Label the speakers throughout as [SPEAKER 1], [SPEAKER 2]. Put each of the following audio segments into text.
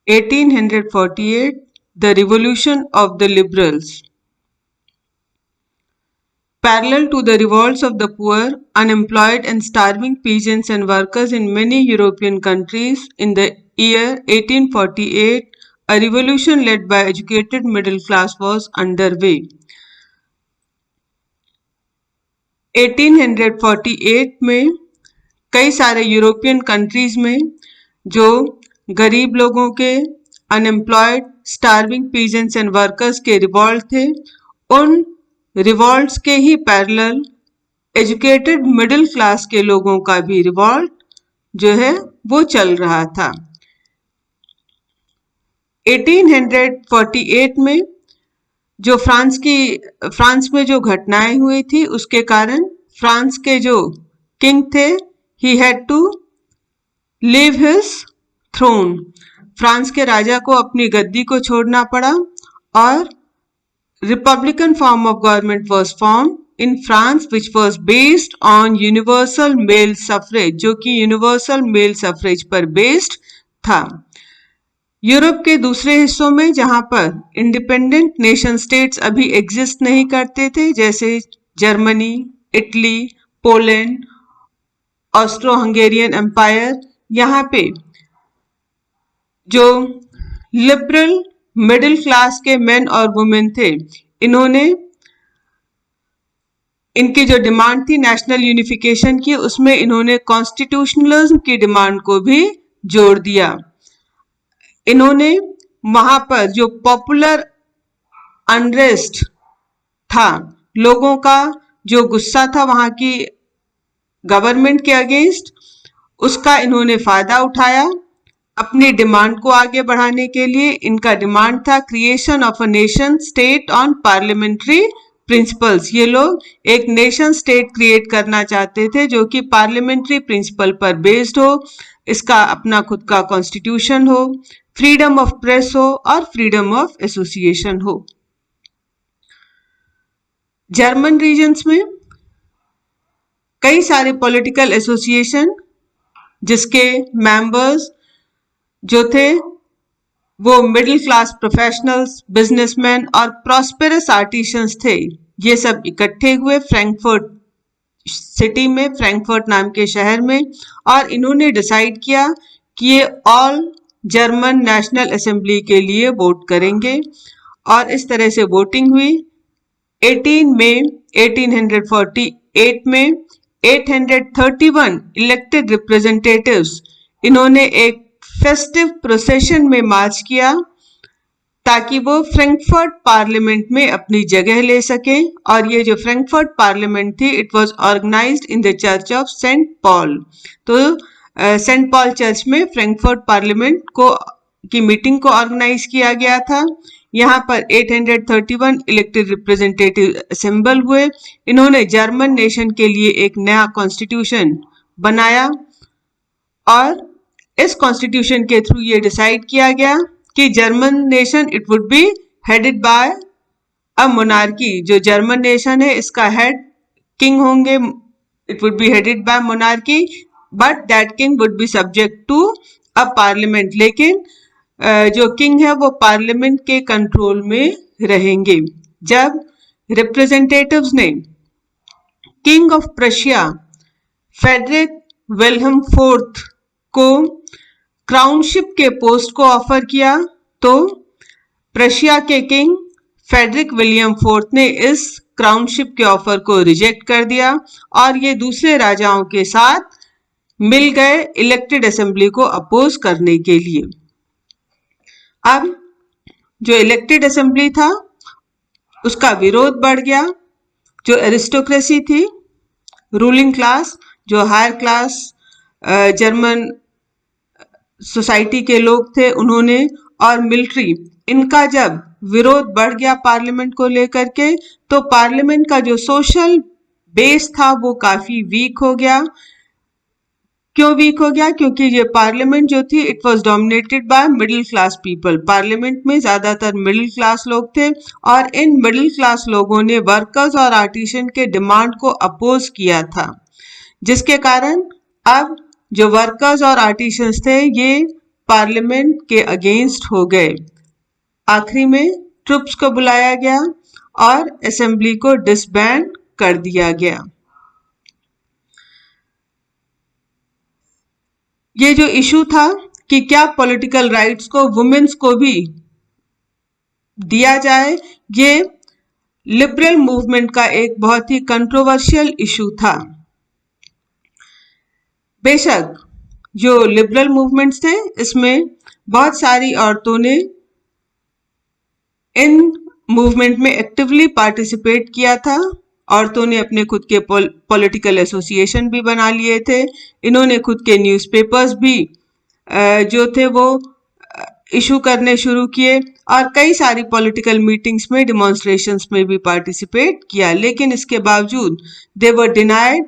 [SPEAKER 1] 1848, the revolution of the liberals. Parallel to the revolts of the poor, unemployed and starving peasants and workers in many European countries, in the year 1848, a revolution led by educated middle class was underway. 1848 में कई सारे European countries में जो गरीब लोगों के, unemployed, starving peasants and workers के revolt थे, उन रिवॉल्ट्स के ही पैरेलल एजुकेटेड मिडिल क्लास के लोगों का भी रिवॉल्ट जो है वो चल रहा था। 1848 में जो फ्रांस में जो घटनाएं हुई थी उसके कारण फ्रांस के जो किंग थे, ही had to leave his throne, France के राजा को अपनी गद्दी को छोड़ना पड़ा और republican form of government was formed in France which was based on universal male suffrage, जो कि यूनिवर्सल मेल सफरेज पर बेस्ड था। यूरोप के दूसरे हिस्सों में जहां पर इंडिपेंडेंट नेशन स्टेट्स अभी एग्जिस्ट नहीं करते थे, जैसे Germany, Italy, Poland, Austro Hungarian empire, यहाँ पे जो लिबरल मिडिल क्लास के मेन और वुमेन थे, इन्होंने इनकी जो डिमांड थी नेशनल यूनिफिकेशन की, उसमें इन्होंने कॉन्स्टिट्यूशनलिज्म की डिमांड को भी जोड़ दिया। इन्होंने वहां पर जो पॉपुलर अनरेस्ट था, लोगों का जो गुस्सा था वहां की गवर्नमेंट के अगेंस्ट, उसका इन्होंने फायदा उठाया अपनी डिमांड को आगे बढ़ाने के लिए। इनका डिमांड था creation of a nation state on parliamentary principles. ये लोग एक नेशन स्टेट क्रिएट करना चाहते थे जो कि पार्लियामेंट्री प्रिंसिपल पर बेस्ड हो, इसका अपना खुद का कॉन्स्टिट्यूशन हो, फ्रीडम ऑफ प्रेस हो और फ्रीडम ऑफ एसोसिएशन हो। जर्मन रीजन्स में कई सारे पॉलिटिकल एसोसिएशन जिसके मेंबर्स जो थे वो मिडिल क्लास प्रोफेशनल्स, बिजनेसमैन और प्रॉस्पेरस आर्टिशंस थे, ये सब इकट्ठे हुए फ्रैंकफर्ट सिटी में, फ्रैंकफर्ट नाम के शहर में, और इन्होंने डिसाइड किया कि ये ऑल जर्मन नेशनल असेंबली के लिए वोट करेंगे और इस तरह से वोटिंग हुई। 18 मई 1848 में 831 इलेक्टेड रिप्रेजेंटेटिव्स इन्होंने एक फेस्टिव प्रोसेशन में मार्च किया ताकि वो फ्रैंकफर्ट पार्लियामेंट में अपनी जगह ले सके। और ये जो फ्रैंकफर्ट पार्लियामेंट थी, it was organised in the church of Saint Paul. तो सेंट पॉल चर्च में फ्रैंकफर्ट पार्लियामेंट की मीटिंग को ऑर्गेनाइज किया गया था। यहाँ पर 831 इलेक्टेड रिप्रेजेंटेटिव असेंबल हुए। इन्होंने जर्मन नेशन के लिए एक नया कॉन्स्टिट्यूशन बनाया और इस कॉन्स्टिट्यूशन के थ्रू ये डिसाइड किया गया कि German nation it would be headed by a monarchy. जो जर्मन नेशन है इसका हेड किंग होंगे, it would be headed by monarchy, but that king would be subject to a parliament. लेकिन जो किंग है वो पार्लियामेंट के कंट्रोल में रहेंगे। जब रिप्रेजेंटेटिव्स ने king of Prussia Frederick Wilhelm fourth को क्राउनशिप के पोस्ट को ऑफर किया, तो प्रशिया के किंग फेडरिक विलियम फोर्थ ने इस क्राउनशिप के ऑफर को रिजेक्ट कर दिया और ये दूसरे राजाओं के साथ मिल गए इलेक्टेड असेंबली को अपोज करने के लिए। अब जो इलेक्टेड असेंबली था उसका विरोध बढ़ गया। जो एरिस्टोक्रेसी थी, रूलिंग क्लास, जो हायर क्लास जर्मन सोसाइटी के लोग थे उन्होंने, और मिलिट्री, इनका जब विरोध बढ़ गया पार्लियामेंट को लेकर के, तो पार्लियामेंट का जो सोशल बेस था वो काफी वीक हो गया। क्यों वीक हो गया? क्योंकि ये पार्लियामेंट जो थी it was dominated by middle class people. Parliament में ज्यादातर मिडिल क्लास लोग थे और इन मिडिल क्लास लोगों ने वर्कर्स और आर्टिसन के डिमांड को अपोज किया था, जिसके कारण अब जो वर्कर्स और आर्टिसंस थे ये पार्लियामेंट के अगेंस्ट हो गए। आखिरी में ट्रुप्स को बुलाया गया और असेंबली को डिसबैंड कर दिया गया। ये जो इशू था कि क्या पॉलिटिकल राइट्स को वुमेन्स को भी दिया जाए, ये लिबरल मूवमेंट का एक बहुत ही कंट्रोवर्शियल इशू था। बेशक जो लिबरल मूवमेंट्स थे इसमें बहुत सारी औरतों ने इन मूवमेंट में एक्टिवली पार्टिसिपेट किया था। औरतों ने अपने खुद के पॉलिटिकल एसोसिएशन भी बना लिए थे। इन्होंने खुद के न्यूज़पेपर्स भी जो थे वो इशू करने शुरू किए और कई सारी पॉलिटिकल मीटिंग्स में, डिमॉन्स्ट्रेशंस में भी पार्टिसिपेट किया। लेकिन इसके बावजूद they were denied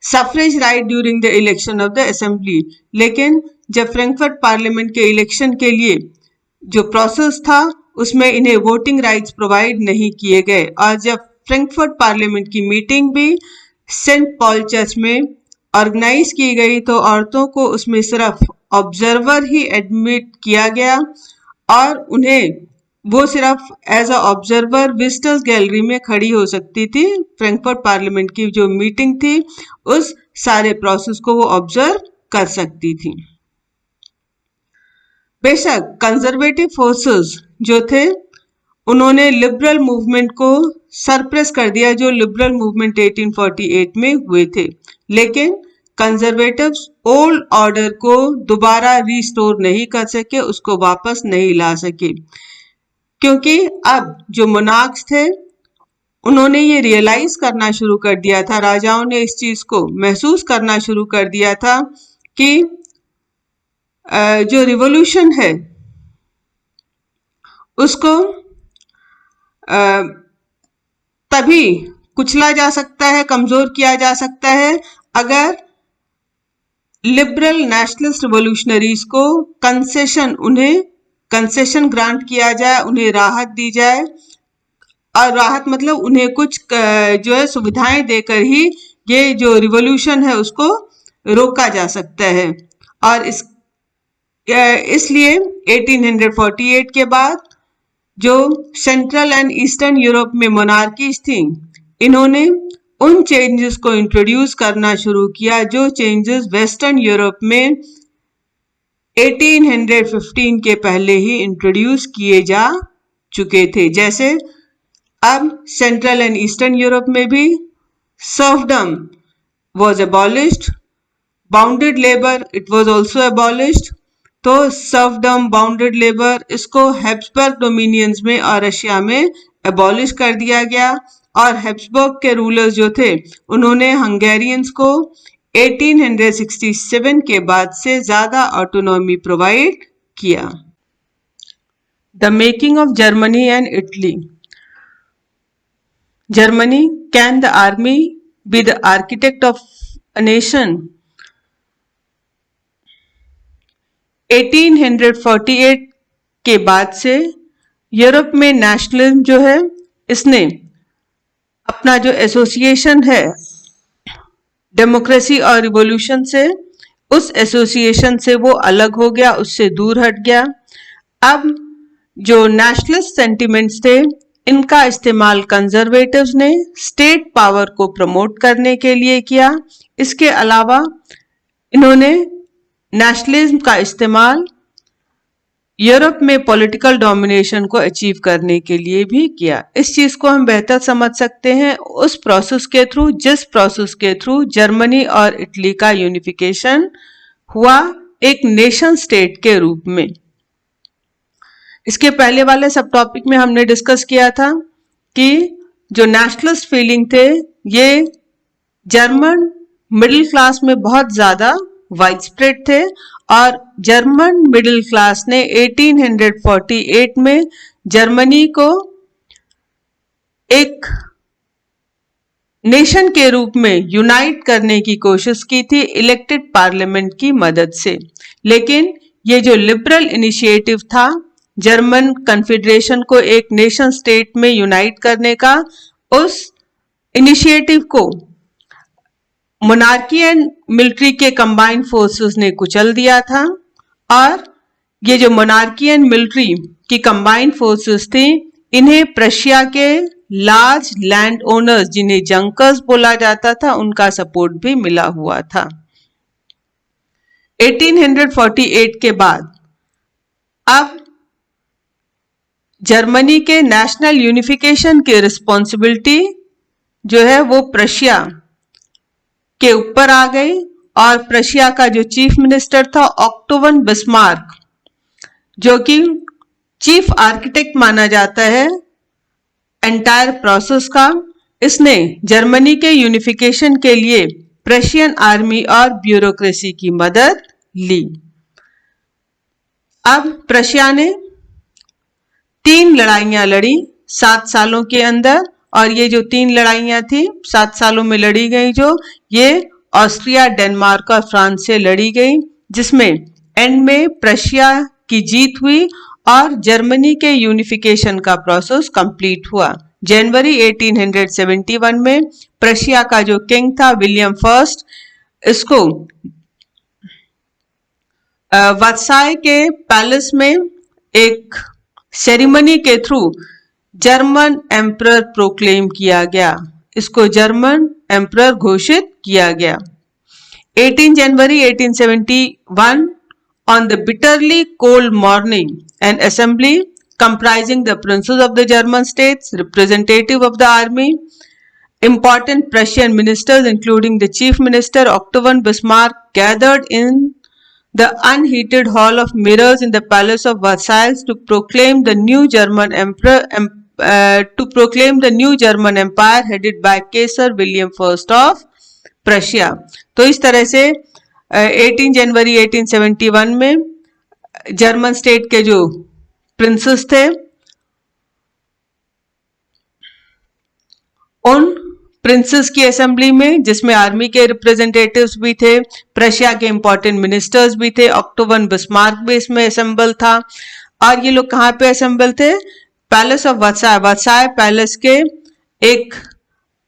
[SPEAKER 1] suffrage right during the election of the assembly. लेकिन जब फ्रैंकफर्ट पार्लियामेंट के इलेक्शन के लिए जो प्रोसेस था उसमें इन्हें वोटिंग राइट्स प्रोवाइड नहीं किए गए और जब फ्रैंकफर्ट पार्लियामेंट की मीटिंग भी सेंट पॉल चर्च में ऑर्गेनाइज की गई तो औरतों को उसमें सिर्फ ऑब्जर्वर ही एडमिट किया गया और उन्हें वो सिर्फ as a observer visitors gallery में खड़ी हो सकती थी। फ्रैंकफर्ट पार्लियामेंट की जो मीटिंग थी उस सारे प्रोसेस को वो ऑब्जर्व कर सकती थी। बेशक कंजर्वेटिव फोर्सेस जो थे उन्होंने लिबरल मूवमेंट को सरप्रेस कर दिया, जो लिबरल मूवमेंट 1848 में हुए थे। लेकिन कंजर्वेटिव्स ओल्ड ऑर्डर को दोबारा रिस्टोर नहीं कर सके, उसको वापस नहीं ला सके, क्योंकि अब जो मोनार्क्स थे उन्होंने ये रियलाइज करना शुरू कर दिया था, राजाओं ने इस चीज को महसूस करना शुरू कर दिया था कि जो रिवॉल्यूशन है उसको तभी कुचला जा सकता है, कमजोर किया जा सकता है अगर लिबरल नेशनलिस्ट रिवॉल्यूशनरीज को उन्हें कंसेशन ग्रांट किया जाए, उन्हें राहत दी जाए। और राहत मतलब उन्हें कुछ जो है सुविधाएं देकर ही ये जो रिवॉल्यूशन है उसको रोका जा सकता है। और इसलिए 1848 के बाद जो सेंट्रल एंड ईस्टर्न यूरोप में मोनार्कीज थी, इन्होंने उन चेंजेस को इंट्रोड्यूस करना शुरू किया जो चेंजेस वेस्टर्न यूरोप में 1815 के पहले ही इंट्रोड्यूस किए जा चुके थे। जैसे अब सेंट्रल एंड ईस्टर्न यूरोप में भी serfdom was abolished, bounded labour it was also abolished. तो सर्फडम, बाउंडेड लेबर, इसको हैब्सबर्ग डोमिनियंस में और रशिया में एबॉलिश कर दिया गया। और हैब्सबर्ग के रूलर्स जो थे उन्होंने हंगेरियंस को 1867 के बाद से ज्यादा ऑटोनॉमी प्रोवाइड किया। The making of Germany and Italy. Germany, can the army be the architect of a nation? 1848 के बाद से यूरोप में नेशनलिज्म जो है इसने अपना जो एसोसिएशन है डेमोक्रेसी और रिवॉल्यूशन से, उस एसोसिएशन से वो अलग हो गया, उससे दूर हट गया। अब जो नेशनलिस्ट सेंटिमेंट्स थे इनका इस्तेमाल कंजर्वेटिव्स ने स्टेट पावर को प्रमोट करने के लिए किया। इसके अलावा इन्होंने नेशनलिज्म का इस्तेमाल यूरोप में पॉलिटिकल डोमिनेशन को अचीव करने के लिए भी किया। इस चीज को हम बेहतर समझ सकते हैं उस प्रोसेस के थ्रू जिस प्रोसेस के थ्रू जर्मनी और इटली का यूनिफिकेशन हुआ एक नेशन स्टेट के रूप में। इसके पहले वाले सब टॉपिक में हमने डिस्कस किया था कि जो नेशनलिस्ट फीलिंग थे ये जर्मन मिडिल क्लास में बहुत ज्यादा वाइड स्प्रेड थे और जर्मन मिडिल क्लास ने 1848 में जर्मनी को एक नेशन के रूप में यूनाइट करने की कोशिश की थी इलेक्टेड पार्लियामेंट की मदद से। लेकिन ये जो लिबरल इनिशिएटिव था जर्मन कन्फेडरेशन को एक नेशन स्टेट में यूनाइट करने का, उस इनिशिएटिव को मोनार्की एंड मिलिट्री के कंबाइंड फोर्सेस ने कुचल दिया था और ये जो मोनार्की एंड मिलिट्री की कंबाइंड फोर्सेस थी, इन्हें प्रशिया के लार्ज लैंड ओनर्स, जिन्हें जंकर्स बोला जाता था, उनका सपोर्ट भी मिला हुआ था। 1848 के बाद अब जर्मनी के नेशनल यूनिफिकेशन की रिस्पॉन्सिबिलिटी जो है वो प्रशिया के ऊपर आ गई और प्रशिया का जो चीफ मिनिस्टर था ऑक्टो वन बिस्मार्क, जो कि चीफ आर्किटेक्ट माना जाता है एंटायर प्रोसेस का, इसने जर्मनी के यूनिफिकेशन के लिए प्रशियन आर्मी और ब्यूरोक्रेसी की मदद ली। अब प्रशिया ने 3 लड़ाइयां लड़ी 7 सालों के अंदर, और ये जो 3 लड़ाइयां थी 7 सालों में लड़ी गई, जो ये ऑस्ट्रिया, डेनमार्क और फ्रांस से लड़ी गई, जिसमें एंड में प्रशिया की जीत हुई और जर्मनी के यूनिफिकेशन का प्रोसेस कंप्लीट हुआ। जनवरी 1871 में प्रशिया का जो किंग था विलियम फर्स्ट, इसको वर्साय के पैलेस में एक सेरेमनी के थ्रू जर्मन एम्परर प्रोक्लेम किया गया, इसको जर्मन एम्परर घोषित किया गया। 18 जनवरी 1871 on the bitterly cold morning, an assembly comprising the princes of the German states, representative of the army, important Prussian ministers including the chief minister Otto von Bismarck, gathered in the unheated hall of mirrors in the palace of Versailles to proclaim the new German empire headed by Kaiser William I of Prussia। तो इस तरह से 18 जनवरी 1871 में German state के जो princess थे, उन princess की असेंबली में, जिसमें आर्मी के रिप्रेजेंटेटिव्स भी थे, प्रशिया के इंपॉर्टेंट मिनिस्टर्स भी थे, ऑक्टो वन बिस्मार्क भी इसमें असेंबल था। और ये लोग कहाँ पे असेंबल थे? Palace of Versailles, Versailles palace के एक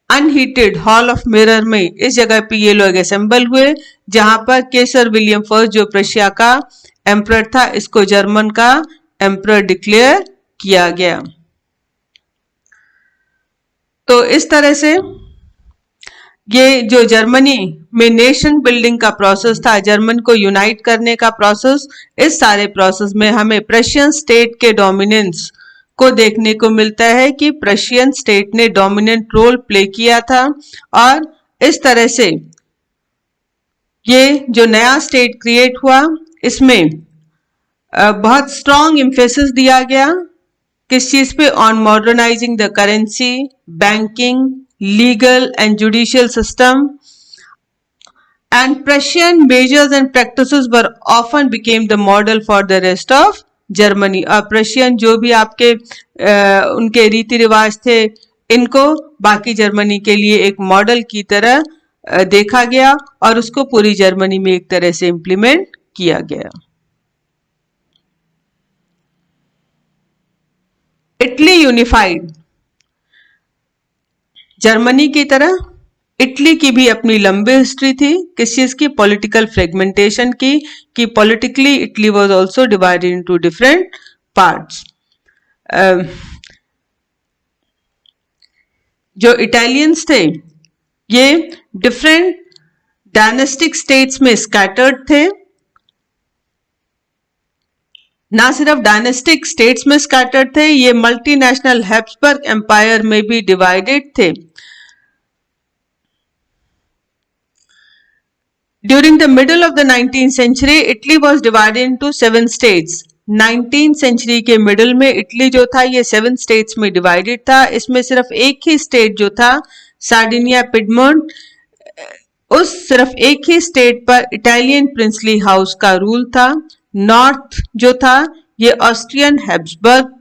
[SPEAKER 1] अनहीटेड हॉल ऑफ मिरर में, इस जगह पे ये लोग असेंबल हुए, जहां पर केसर विलियम फर्स्ट जो प्रशिया का एम्परर था, इसको जर्मन का एम्परर डिक्लेयर किया गया। तो इस तरह से ये जो जर्मनी में नेशन बिल्डिंग का प्रोसेस था, जर्मन को यूनाइट करने का प्रोसेस, इस सारे प्रोसेस में हमें प्रशियन स्टेट के डोमिनेंस को देखने को मिलता है कि प्रशियन स्टेट ने डोमिनेंट रोल प्ले किया था। और इस तरह से ये जो नया स्टेट क्रिएट हुआ, इसमें बहुत स्ट्रॉन्ग एम्फेसिस दिया गया किस चीज पे? On modernising the currency, banking, legal and judicial system, and Prussian measures and practices were often became the model for the rest of Germany. और प्रशियन जो भी आपके उनके रीति रिवाज थे, इनको बाकी जर्मनी के लिए एक मॉडल की तरह देखा गया और उसको पूरी जर्मनी में एक तरह से इम्प्लीमेंट किया गया। इटली यूनिफाइड, जर्मनी की तरह इटली की भी अपनी लंबी हिस्ट्री थी, किस चीज की? पॉलिटिकल फ्रेगमेंटेशन की, कि politically Italy was also divided into different parts. जो इटालियंस थे, ये डिफरेंट डायनेस्टिक स्टेट्स में स्कैटर्ड थे, ना सिर्फ डायनेस्टिक स्टेट्स में स्कैटर्ड थे, ये मल्टीनेशनल हैब्सबर्ग एम्पायर में भी डिवाइडेड थे। During the middle of the 19th century, Italy was divided into 7 states. 19th century के मिडल में इटली जो था ये 7 states में डिवाइडेड था। इसमें सिर्फ एक ही स्टेट जो था सार्डिनिया पिडमोंट, उस सिर्फ एक ही स्टेट पर इटालियन प्रिंसली हाउस का रूल था। नॉर्थ जो था ये ऑस्ट्रियन हैब्सबर्ग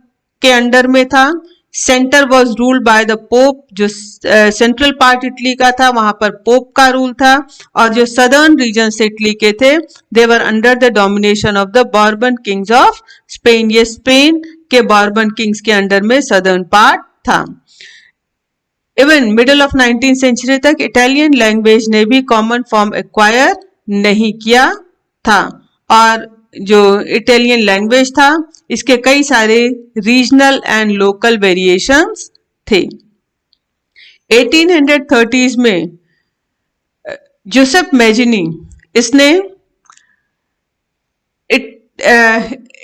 [SPEAKER 1] के अंडर में था। Centre was ruled by the pope, जो सेंट्रल पार्ट इटली का था वहां पर पोप का रूल था। और जो सदर्न रीजन इटली के थे, they were under the domination of the Bourbon kings of Spain. ये स्पेन के बॉर्बन किंग्स के अंडर में सदर्न पार्ट था। Even middle of 19th century तक इटालियन लैंग्वेज ने भी कॉमन फॉर्म एक्वायर नहीं किया था, और जो इटालियन लैंग्वेज था इसके कई सारे रीजनल एंड लोकल वेरिएशंस थे। 1830s में जोसेफ मैजिनी, इसने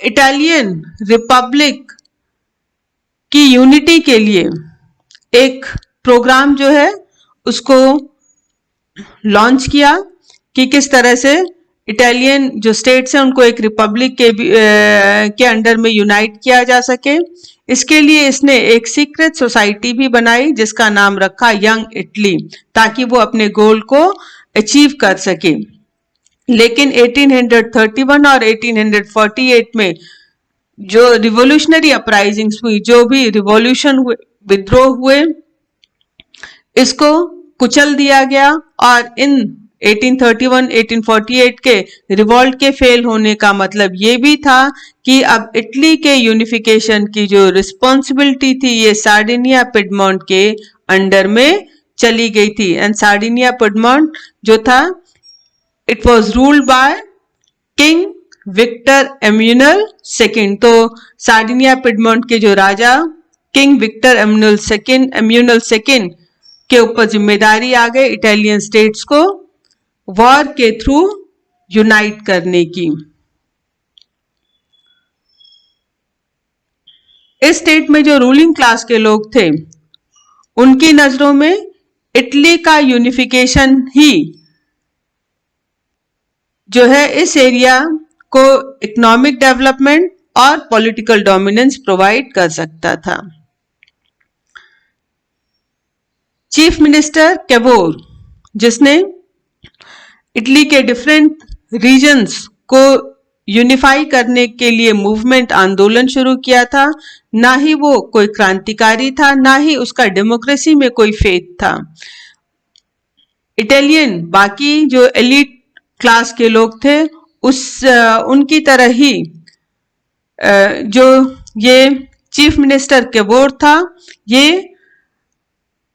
[SPEAKER 1] इटालियन रिपब्लिक की यूनिटी के लिए एक प्रोग्राम जो है उसको लॉन्च किया कि किस तरह से इटालियन जो स्टेट्स हैं उनको एक रिपब्लिक के अंडर में यूनाइट किया जा सके। इसके लिए इसने एक सीक्रेट सोसाइटी भी बनाई जिसका नाम रखा यंग इटली, ताकि वो अपने गोल को अचीव कर सके। लेकिन 1831 और 1848 में जो रिवोल्यूशनरी अपराइजिंग्स हुई, जो भी रिवॉल्यूशन हुए, विद्रोह हुए, इसको कुचल दिया गया। और इन 1831-1848 के रिवॉल्ट के फेल होने का मतलब ये भी था कि अब इटली के यूनिफिकेशन की जो रिस्पॉन्सिबिलिटी थी ये सार्डिनिया पिडमॉन्ट के अंडर में चली गई थी। एंड सार्डिनिया पिडमॉन्ट जो था, it was ruled by king Victor Emmanuel second. तो सार्डिनिया पिडमॉन्ट के जो राजा किंग विक्टर एम्यूनल सेकेंड के ऊपर जिम्मेदारी आ गई इटालियन स्टेट्स को वॉर के थ्रू यूनाइट करने की। इस स्टेट में जो रूलिंग क्लास के लोग थे उनकी नजरों में इटली का यूनिफिकेशन ही जो है इस एरिया को इकोनॉमिक डेवलपमेंट और पॉलिटिकल डोमिनेंस प्रोवाइड कर सकता था। चीफ मिनिस्टर कैबोर, जिसने इटली के डिफरेंट रीजन्स को यूनिफाई करने के लिए मूवमेंट आंदोलन शुरू किया था, ना ही वो कोई क्रांतिकारी था, ना ही उसका डेमोक्रेसी में कोई फेथ था। इटालियन बाकी जो एलिट क्लास के लोग थे उनकी तरह ही जो ये चीफ मिनिस्टर कैबोर था, ये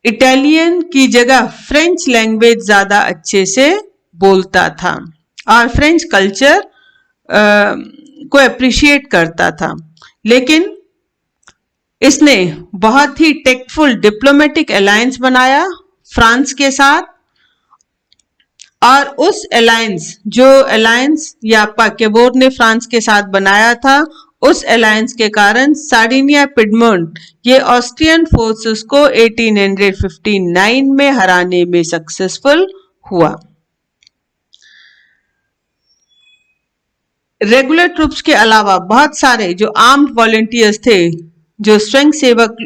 [SPEAKER 1] इटालियन की जगह फ्रेंच लैंग्वेज ज्यादा अच्छे से बोलता था और फ्रेंच कल्चर को अप्रिशिएट करता था। लेकिन इसने बहुत ही टेक्टफुल डिप्लोमेटिक अलायंस बनाया फ्रांस के साथ, और उस अलायंस या कैबोर ने फ्रांस के साथ बनाया था, उस अलायंस के कारण सार्डिनिया पिडमॉन्ट ये ऑस्ट्रियन फोर्सेस को 1859 में हराने में सक्सेसफुल हुआ। रेगुलर ट्रूप्स के अलावा बहुत सारे जो आर्म्ड वॉलंटियर्स थे, जो स्वयं सेवक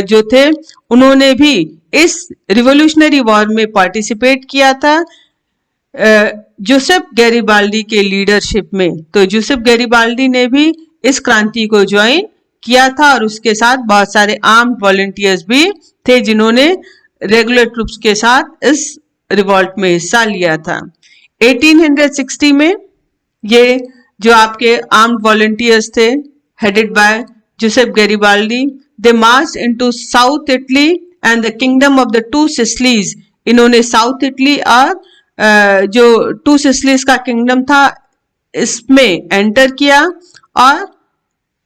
[SPEAKER 1] जो थे, उन्होंने भी इस रिवोल्यूशनरी वॉर में पार्टिसिपेट किया था जोसेफ गैरिबाल्डी के लीडरशिप में। तो जोसेफ गैरिबाल्डी ने भी इस क्रांति को ज्वाइन किया था और उसके साथ बहुत सारे आर्म्ड वॉलंटियर्स भी थे जिन्होंने रेगुलर ट्रूप्स के साथ इस रिवॉल्ट में हिस्सा लिया था। 1860 में ये जो आपके आर्म्ड वॉलंटियर्स थे headed by Joseph Garibaldi, they March into south Italy and the kingdom of the two Sicilies. इन्होंने साउथ इटली और जो टू सिसिलीज का किंगडम था इसमें एंटर किया, और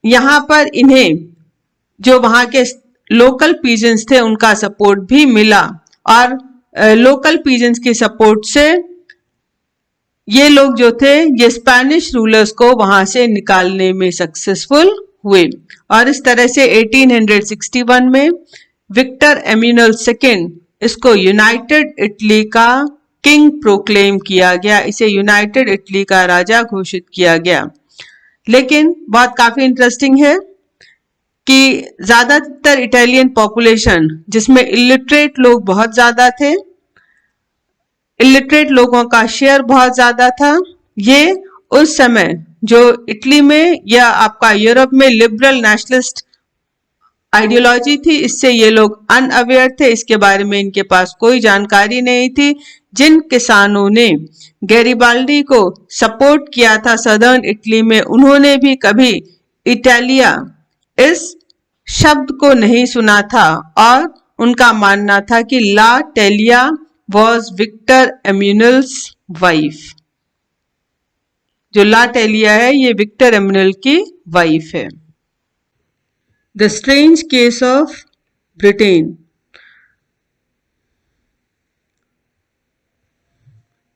[SPEAKER 1] यहाँ पर इन्हें जो वहां के लोकल पीजेंट्स थे उनका सपोर्ट भी मिला, और लोकल पीजेंट्स के सपोर्ट से ये लोग जो थे ये स्पेनिश रूलर्स को वहां से निकालने में सक्सेसफुल हुए। और इस तरह से 1861 में विक्टर एम्यूनल सेकेंड इसको यूनाइटेड इटली का किंग प्रोक्लेम किया गया, इसे यूनाइटेड इटली का राजा घोषित किया गया। लेकिन बात काफी इंटरेस्टिंग है कि ज्यादातर इटालियन पॉपुलेशन जिसमें इलिटरेट लोग बहुत ज्यादा थे, इलिटरेट लोगों का शेयर बहुत ज्यादा था, ये उस समय जो इटली में या आपका यूरोप में लिबरल नेशनलिस्ट आइडियोलॉजी थी, इससे ये लोग अनअवेयर थे, इसके बारे में इनके पास कोई जानकारी नहीं थी। जिन किसानों ने गैरिबाल्डी को सपोर्ट किया था सदर्न इटली में, उन्होंने भी कभी इटालिया इस शब्द को नहीं सुना था और उनका मानना था कि ला टेलिया वॉज विक्टर एम्यूनल्स वाइफ। जो ला टेलिया है ये विक्टर एम्यूनल की वाइफ है। The strange case of Britain.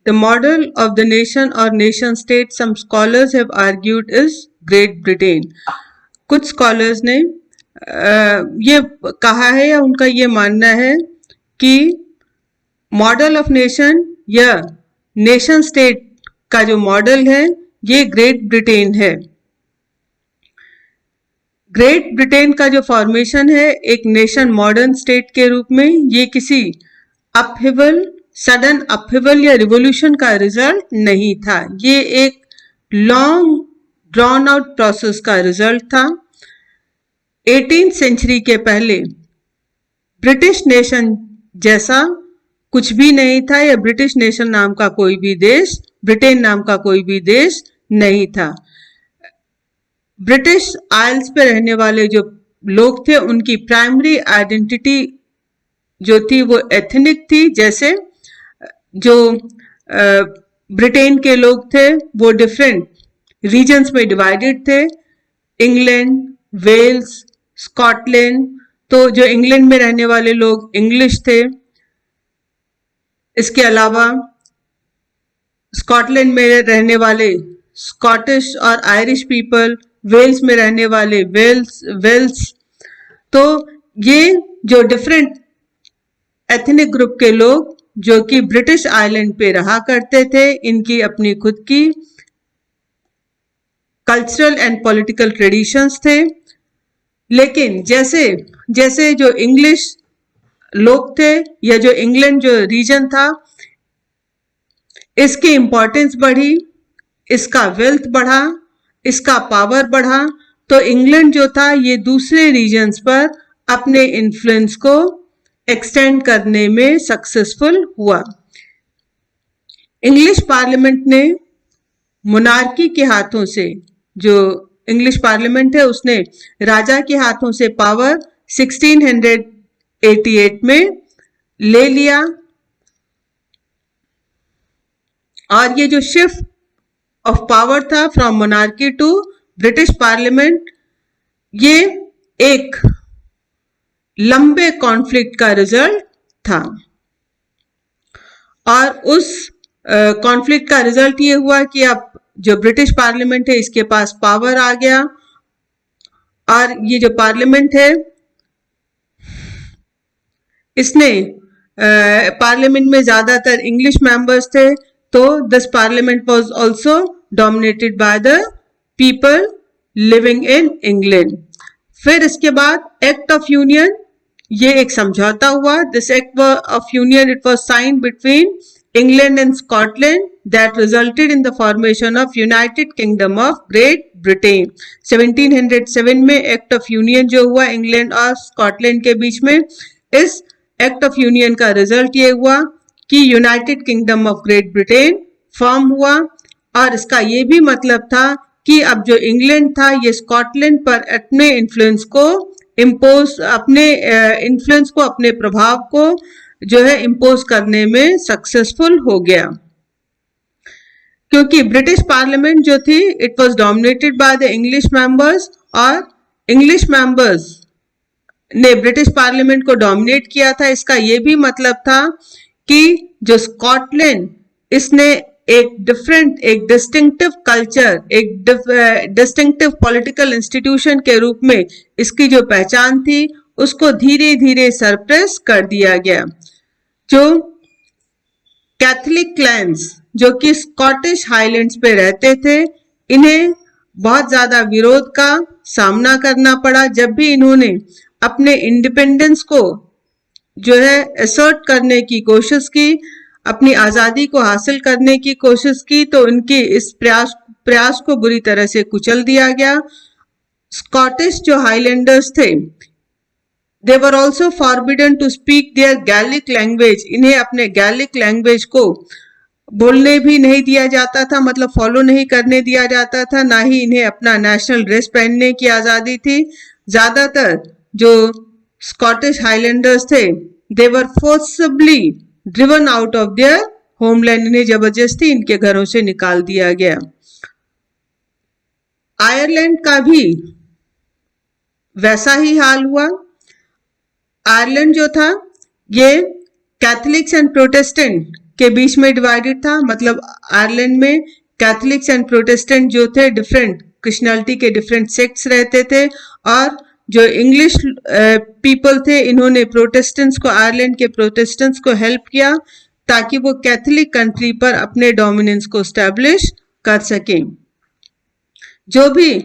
[SPEAKER 1] The model of the nation or nation state, some scholars have argued, is Great Britain. कुछ scholars ने ये कहा है या उनका ये मानना है कि मॉडल ऑफ नेशन या नेशन स्टेट का जो मॉडल है ये ग्रेट ब्रिटेन है। ग्रेट ब्रिटेन का जो फॉर्मेशन है एक नेशन मॉडर्न स्टेट के रूप में, ये किसी अपहिवल, सडन अपहिवल या रिवोल्यूशन का रिजल्ट नहीं था। ये एक लॉन्ग ड्रॉन आउट प्रोसेस का रिजल्ट था। 18th सेंचुरी के पहले ब्रिटिश नेशन जैसा कुछ भी नहीं था, या ब्रिटिश नेशन नाम का कोई भी देश, ब्रिटेन नाम का कोई भी देश नहीं था। ब्रिटिश आइल्स पे रहने वाले जो लोग थे उनकी प्राइमरी आइडेंटिटी जो थी वो एथनिक थी। जैसे जो ब्रिटेन के लोग थे वो डिफरेंट रीजन्स में डिवाइडेड थे, इंग्लैंड, वेल्स, स्कॉटलैंड। तो जो इंग्लैंड में रहने वाले लोग इंग्लिश थे, इसके अलावा स्कॉटलैंड में रहने वाले स्कॉटिश और आयरिश पीपल, वेल्स में रहने वाले वेल्स। तो ये जो डिफरेंट एथनिक ग्रुप के लोग जो कि ब्रिटिश आइलैंड पे रहा करते थे, इनकी अपनी खुद की कल्चरल एंड पॉलिटिकल ट्रेडिशंस थे। लेकिन जैसे जैसे जो इंग्लिश लोग थे या जो इंग्लैंड जो रीजन था, इसकी इंपॉर्टेंस बढ़ी, इसका वेल्थ बढ़ा, इसका पावर बढ़ा, तो इंग्लैंड जो था ये दूसरे रीजन्स पर अपने इन्फ्लुएंस को एक्सटेंड करने में सक्सेसफुल हुआ। इंग्लिश पार्लियामेंट ने मोनार्की के हाथों से, जो इंग्लिश पार्लियामेंट है उसने राजा के हाथों से पावर 1688 में ले लिया। और ये जो शिफ्ट ऑफ पावर था from monarchy to British parliament, ये एक लंबे कॉन्फ्लिक्ट का रिजल्ट था। और उस कॉन्फ्लिक्ट का रिजल्ट ये हुआ कि अब जो ब्रिटिश पार्लियामेंट है इसके पास पावर आ गया, और ये जो पार्लियामेंट है इसने पार्लियामेंट में ज्यादातर इंग्लिश मेंबर्स थे, तो this parliament was also dominated by the people living in England. फिर इसके बाद एक्ट ऑफ यूनियन, ये एक समझौता हुआ। This act of union it was signed between England and Scotland that resulted in the formation of United Kingdom of Great Britain। 1707 में act of union जो हुआ इंग्लैंड और स्कॉटलैंड के बीच में, इस एक्ट ऑफ यूनियन का रिजल्ट ये हुआ कि United kingdom of great Britain form हुआ। और इसका ये भी मतलब था कि अब जो इंग्लैंड था ये स्कॉटलैंड पर अपने इन्फ्लुएंस को इम्पोज, अपने इन्फ्लुएंस को, अपने प्रभाव को जो है इम्पोज करने में सक्सेसफुल हो गया। क्योंकि ब्रिटिश पार्लियामेंट जो थी it was dominated by the English members, और इंग्लिश मेंबर्स ने ब्रिटिश पार्लियामेंट को डोमिनेट किया था। इसका ये भी मतलब था कि जो स्कॉटलैंड, इसने एक डिफरेंट, एक डिस्टिंक्टिव कल्चर, एक डिस्टिंक्टिव पॉलिटिकल इंस्टीट्यूशन के रूप में इसकी जो पहचान थी उसको धीरे धीरे सरप्रेस कर दिया गया। जो कैथलिक क्लैंस जो कि स्कॉटिश हाईलैंड्स पे रहते थे, इन्हें बहुत ज्यादा विरोध का सामना करना पड़ा। जब भी इन्होंने अपने इंडिपेंडेंस को जो है असर्ट करने की कोशिश की, अपनी आजादी को हासिल करने की कोशिश की, तो इनके इस प्रयास को बुरी तरह से कुचल दिया गया। स्कॉटिश जो हाईलैंडर्स थे, they were also forbidden to speak their Gaelic language। इन्हें अपने गैलिक लैंग्वेज को बोलने भी नहीं दिया जाता था, मतलब फॉलो नहीं करने दिया जाता था। ना ही इन्हें अपना नेशनल ड्रेस पहनने की आजादी थी। ज्यादातर जो स्कॉटिश हाईलैंडर्स थे, they were forcibly driven out of their homeland, इन्हें जबरदस्ती इनके घरों से निकाल दिया गया। आयरलैंड का भी वैसा ही हाल हुआ। आयरलैंड जो था ये कैथलिक्स एंड प्रोटेस्टेंट के बीच में डिवाइडेड था, मतलब आयरलैंड में कैथलिक्स एंड प्रोटेस्टेंट जो थे डिफरेंट क्रिश्चियनिटी के डिफरेंट सेक्ट्स रहते थे, और जो इंग्लिश पीपल थे इन्होंने प्रोटेस्टेंट्स को, आयरलैंड के प्रोटेस्टेंट्स को हेल्प किया ताकि वो कैथलिक कंट्री पर अपने डोमिनेंस को स्टैब्लिश कर सकें। जो भी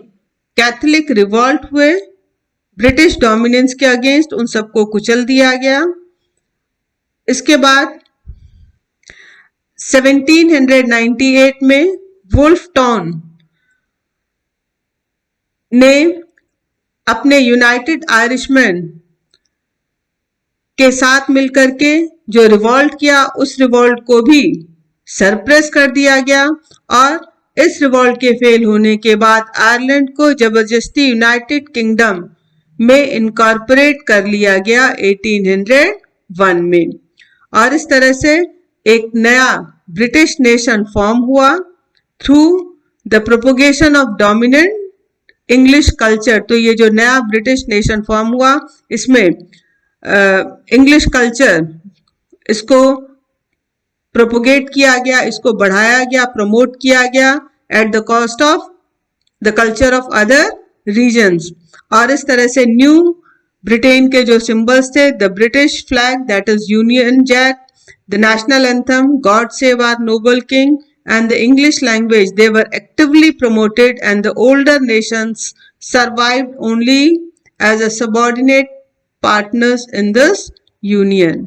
[SPEAKER 1] कैथलिक रिवॉल्ट हुए ब्रिटिश डोमिनेंस के अगेंस्ट, उन सबको कुचल दिया गया। इसके बाद 1798 में वुल्फ टाउन ने अपने यूनाइटेड आयरिशमैन के साथ मिलकर के जो रिवॉल्ट किया, उस रिवॉल्ट को भी सरप्रेस कर दिया गया, और इस रिवॉल्ट के फेल होने के बाद आयरलैंड को जबरदस्ती यूनाइटेड किंगडम में इनकॉर्पोरेट कर लिया गया 1801 में, और इस तरह से एक नया ब्रिटिश नेशन फॉर्म हुआ through the propagation of dominant English culture. तो ये जो नया ब्रिटिश नेशन फॉर्म हुआ, इसमें इंग्लिश कल्चर इसको प्रोपोगेट किया गया, इसको बढ़ाया गया, प्रमोट किया गया at the cost of the culture of other regions. और इस तरह से न्यू ब्रिटेन के जो सिंबल्स थे, the British flag that is Union Jack, the national anthem God save our noble king, and the English language, they were actively promoted, and the older nations survived only as a subordinate partners in this union.